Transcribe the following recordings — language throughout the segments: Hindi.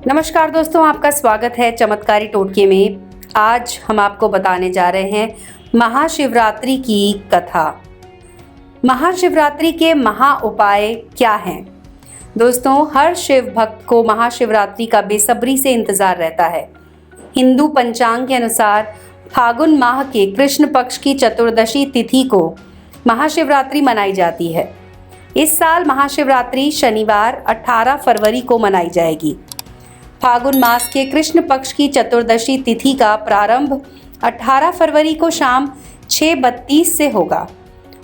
नमस्कार दोस्तों, आपका स्वागत है चमत्कारी टोटके में। आज हम आपको बताने जा रहे हैं महाशिवरात्रि की कथा। महाशिवरात्रि के महा उपाय क्या हैं? दोस्तों, हर शिव भक्त को महाशिवरात्रि का बेसब्री से इंतजार रहता है। हिंदू पंचांग के अनुसार फागुन माह के कृष्ण पक्ष की चतुर्दशी तिथि को महाशिवरात्रि मनाई जाती है। इस साल महाशिवरात्रि शनिवार 18 फरवरी को मनाई जाएगी। फागुन मास के कृष्ण पक्ष की चतुर्दशी तिथि का प्रारंभ 18 फरवरी को शाम 6:32 से होगा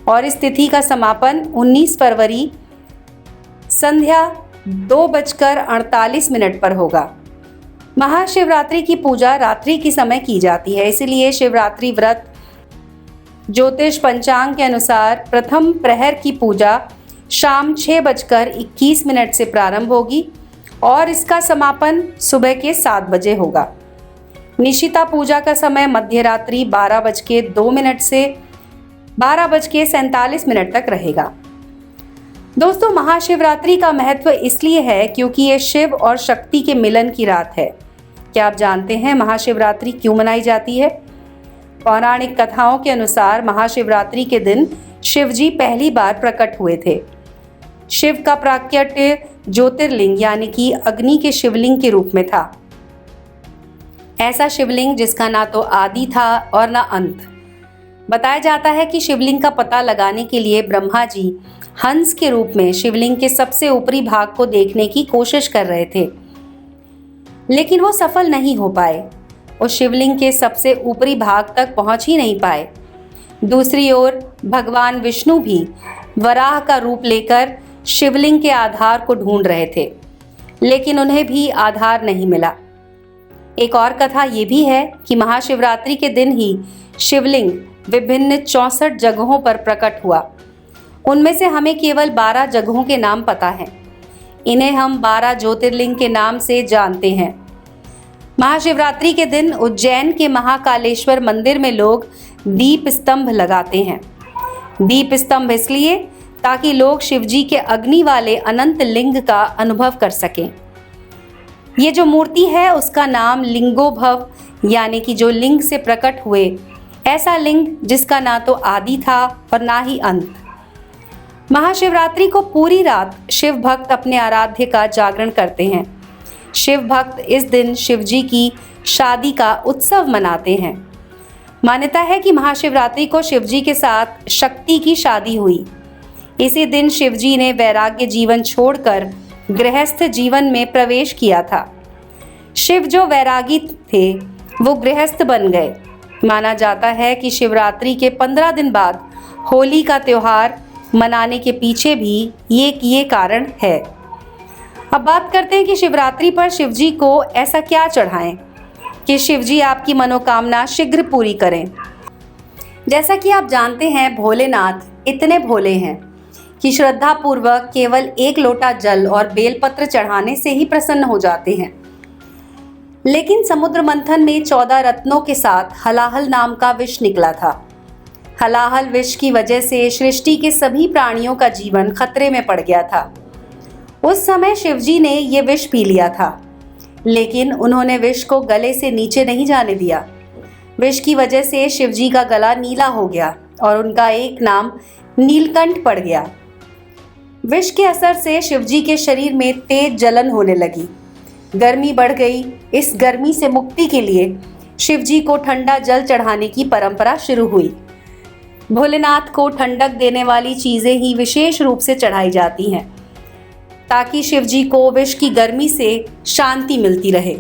और इस तिथि का समापन 19 फरवरी संध्या 2:48 पर होगा। महाशिवरात्रि की पूजा रात्रि के समय की जाती है, इसलिए शिवरात्रि व्रत ज्योतिष पंचांग के अनुसार प्रथम प्रहर की पूजा शाम 6:21 से प्रारंभ होगी और इसका समापन सुबह के 7 बजे होगा। निशिता पूजा का समय मध्यरात्रि 12:02 से 12:47 तक रहेगा। दोस्तों, महाशिवरात्रि का महत्व इसलिए है क्योंकि ये शिव और शक्ति के मिलन की रात है। क्या आप जानते हैं महाशिवरात्रि क्यों मनाई जाती है? पौराणिक कथाओं के अनुसार महाशिवरात्रि के दिन शिवजी पहली बार प्रकट हुए थे। शिव का प्राकट्य ज्योतिर्लिंग यानी कि अग्नि के शिवलिंग के रूप में था। ऐसा शिवलिंग जिसका ना तो आदि था और ना अंत। बताया जाता है कि शिवलिंग का पता लगाने के लिए ब्रह्मा जी हंस के रूप में शिवलिंग के सबसे ऊपरी भाग को देखने की कोशिश कर रहे थे, लेकिन वो सफल नहीं हो पाए। उस शिवलिंग के सबसे ऊपरी भाग तक पहुंच ही नहीं पाए। दूसरी ओर भगवान विष्णु भी वराह का रूप लेकर शिवलिंग के आधार को ढूंढ रहे थे, लेकिन उन्हें भी आधार नहीं मिला। एक और कथा ये भी है कि महाशिवरात्रि के दिन ही शिवलिंग विभिन्न 64 जगहों पर प्रकट हुआ। उनमें से हमें केवल 12 जगहों के नाम पता हैं। इन्हें हम 12 ज्योतिर्लिंग के नाम से जानते हैं। महाशिवरात्रि के दिन उज्जैन के महाकालेश्वर मंदिर में लोग दीप स्तंभ लगाते हैं। दीप स्तंभ इसलिए ताकि लोग शिवजी के अग्नि वाले अनंत लिंग का अनुभव कर सकें। ये जो मूर्ति है उसका नाम लिंगोभव यानी कि जो लिंग से प्रकट हुए, ऐसा लिंग जिसका ना तो आदि था और ना ही अंत। महाशिवरात्रि को पूरी रात शिव भक्त अपने आराध्य का जागरण करते हैं। शिव भक्त इस दिन शिवजी की शादी का उत्सव मनाते हैं। मान्यता है कि महाशिवरात्रि को शिवजी के साथ शक्ति की शादी हुई। इसी दिन शिवजी ने वैराग्य जीवन छोड़कर गृहस्थ जीवन में प्रवेश किया था। शिव जो वैरागी थे वो गृहस्थ बन गए। माना जाता है कि शिवरात्रि के 15 दिन बाद होली का त्योहार मनाने के पीछे भी ये कारण है। अब बात करते हैं कि शिवरात्रि पर शिवजी को ऐसा क्या चढ़ाएं कि शिवजी आपकी मनोकामना शीघ्र पूरी करें। जैसा कि आप जानते हैं, भोलेनाथ इतने भोले हैं कि श्रद्धा पूर्वक केवल 1 लोटा जल और बेलपत्र चढ़ाने से ही प्रसन्न हो जाते हैं। लेकिन समुद्र मंथन में 14 रत्नों के साथ हलाहल नाम का विष निकला था। हलाहल विष की वजह से सृष्टि के सभी प्राणियों का जीवन खतरे में पड़ गया था। उस समय शिवजी ने ये विष पी लिया था, लेकिन उन्होंने विष को गले से नीचे नहीं जाने दिया। विष की वजह से शिवजी का गला नीला हो गया और उनका एक नाम नीलकंठ पड़ गया। विष के असर से शिवजी के शरीर में तेज जलन होने लगी, गर्मी बढ़ गई। इस गर्मी से मुक्ति के लिए शिवजी को ठंडा जल चढ़ाने की परंपरा शुरू हुई। भोलेनाथ को ठंडक देने वाली चीजें ही विशेष रूप से चढ़ाई जाती हैं ताकि शिवजी को विष की गर्मी से शांति मिलती रहे।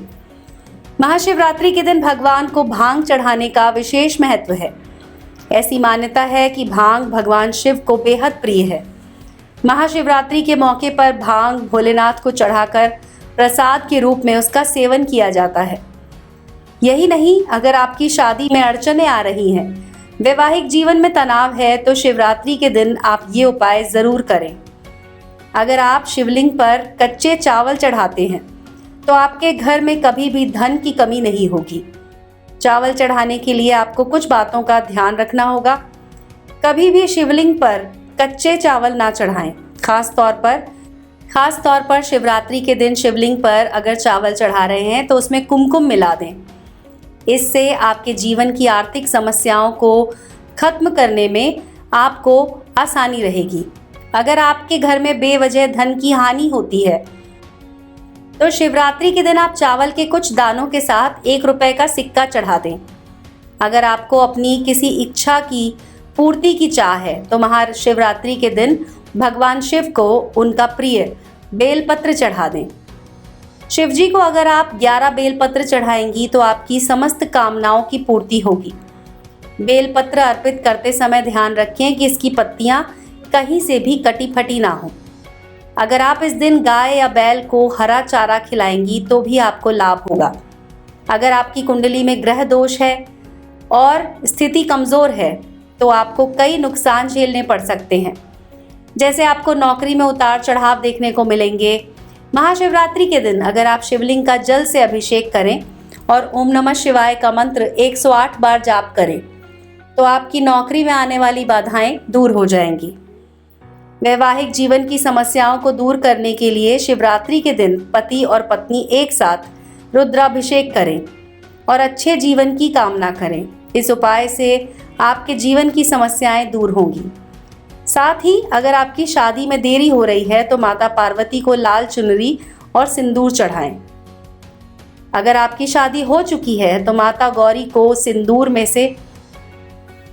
महाशिवरात्रि के दिन भगवान को भांग चढ़ाने का विशेष महत्व है। ऐसी मान्यता है कि भांग भगवान शिव को बेहद प्रिय है। महाशिवरात्रि के मौके पर भांग भोलेनाथ को चढ़ाकर प्रसाद के रूप में उसका सेवन किया जाता है। यही नहीं, अगर आपकी शादी में अड़चनें आ रही हैं, वैवाहिक जीवन में तनाव है, तो शिवरात्रि के दिन आप ये उपाय ज़रूर करें। अगर आप शिवलिंग पर कच्चे चावल चढ़ाते हैं तो आपके घर में कभी भी धन की कमी नहीं होगी। चावल चढ़ाने के लिए आपको कुछ बातों का ध्यान रखना होगा। कभी भी शिवलिंग पर कच्चे चावल ना चढ़ाएं। खास तौर पर खास तौर पर शिवरात्रि के दिन शिवलिंग पर अगर चावल चढ़ा रहे हैं तो उसमें कुमकुम मिला दें। इससे आपके जीवन की आर्थिक समस्याओं को खत्म करने में आपको आसानी रहेगी। अगर आपके घर में बेवजह धन की हानि होती है तो शिवरात्रि के दिन आप चावल के कुछ दानों के साथ 1 रुपए का सिक्का चढ़ा दें। अगर आपको अपनी किसी इच्छा की पूर्ति की चाह है तो महाशिवरात्रि के दिन भगवान शिव को उनका प्रिय बेलपत्र चढ़ा दें। शिव जी को अगर आप 11 बेलपत्र चढ़ाएंगी तो आपकी समस्त कामनाओं की पूर्ति होगी। बेलपत्र अर्पित करते समय ध्यान रखें कि इसकी पत्तियां कहीं से भी कटी फटी ना हो। अगर आप इस दिन गाय या बैल को हरा चारा खिलाएंगी तो भी आपको लाभ होगा। अगर आपकी कुंडली में ग्रह दोष है और स्थिति कमजोर है तो आपको कई नुकसान झेलने पड़ सकते हैं, जैसे आपको नौकरी में उतार चढ़ाव देखने को मिलेंगे। महाशिवरात्रि के दिन अगर आप शिवलिंग का जल से अभिषेक करें और ओम नमः शिवाय का मंत्र 108 बार जाप करें तो आपकी नौकरी में आने वाली बाधाएं दूर हो जाएंगी। वैवाहिक जीवन की समस्याओं को दूर करने के लिए शिवरात्रि के दिन पति और पत्नी एक साथ रुद्राभिषेक करें और अच्छे जीवन की कामना करें। इस उपाय से आपके जीवन की समस्याएं दूर होंगी। साथ ही अगर आपकी शादी में देरी हो रही है तो माता पार्वती को लाल चुनरी और सिंदूर चढ़ाएं। अगर आपकी शादी हो चुकी है तो माता गौरी को सिंदूर में से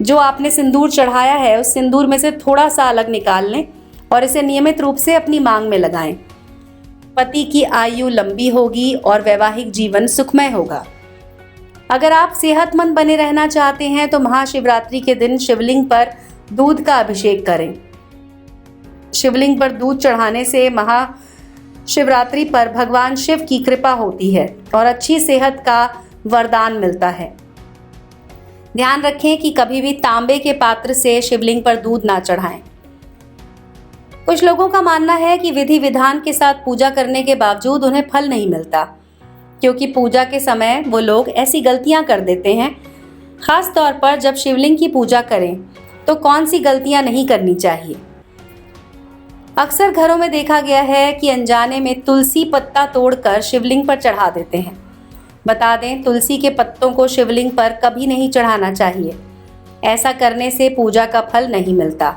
जो आपने सिंदूर चढ़ाया है उस सिंदूर में से थोड़ा सा अलग निकाल लें और इसे नियमित रूप से अपनी मांग में लगाएं। पति की आयु लंबी होगी और वैवाहिक जीवन सुखमय होगा। अगर आप सेहतमंद बने रहना चाहते हैं तो महाशिवरात्रि के दिन शिवलिंग पर दूध का अभिषेक करें। शिवलिंग पर दूध चढ़ाने से महाशिवरात्रि पर भगवान शिव की कृपा होती है और अच्छी सेहत का वरदान मिलता है। ध्यान रखें कि कभी भी तांबे के पात्र से शिवलिंग पर दूध ना चढ़ाएं। कुछ लोगों का मानना है कि विधि विधान के साथ पूजा करने के बावजूद उन्हें फल नहीं मिलता, क्योंकि पूजा के समय वो लोग ऐसी गलतियां कर देते हैं। खास तौर पर जब शिवलिंग की पूजा करें तो कौन सी गलतियां नहीं करनी चाहिए। अक्सर घरों में देखा गया है कि अनजाने में तुलसी पत्ता तोड़कर शिवलिंग पर चढ़ा देते हैं। बता दें, तुलसी के पत्तों को शिवलिंग पर कभी नहीं चढ़ाना चाहिए। ऐसा करने से पूजा का फल नहीं मिलता।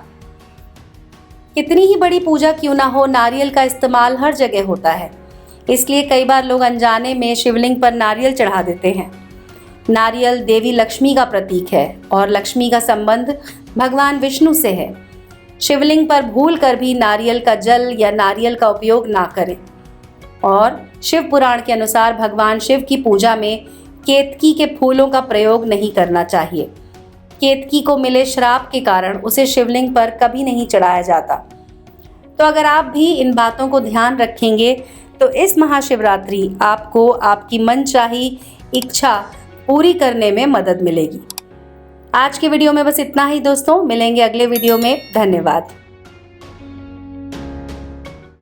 कितनी ही बड़ी पूजा क्यों ना हो, नारियल का इस्तेमाल हर जगह होता है। इसलिए कई बार लोग अनजाने में शिवलिंग पर नारियल चढ़ा देते हैं। नारियल देवी लक्ष्मी का प्रतीक है और लक्ष्मी का संबंध भगवान विष्णु से है। शिवलिंग पर भूल कर भी नारियल का जल या नारियल का उपयोग ना करें। और शिव पुराण के अनुसार भगवान शिव की पूजा में केतकी के फूलों का प्रयोग नहीं करना चाहिए। केतकी को मिले श्राप के कारण उसे शिवलिंग पर कभी नहीं चढ़ाया जाता। तो अगर आप भी इन बातों को ध्यान रखेंगे तो इस महाशिवरात्रि आपको आपकी मनचाही इच्छा पूरी करने में मदद मिलेगी। आज के वीडियो में बस इतना ही दोस्तों, मिलेंगे अगले वीडियो में। धन्यवाद।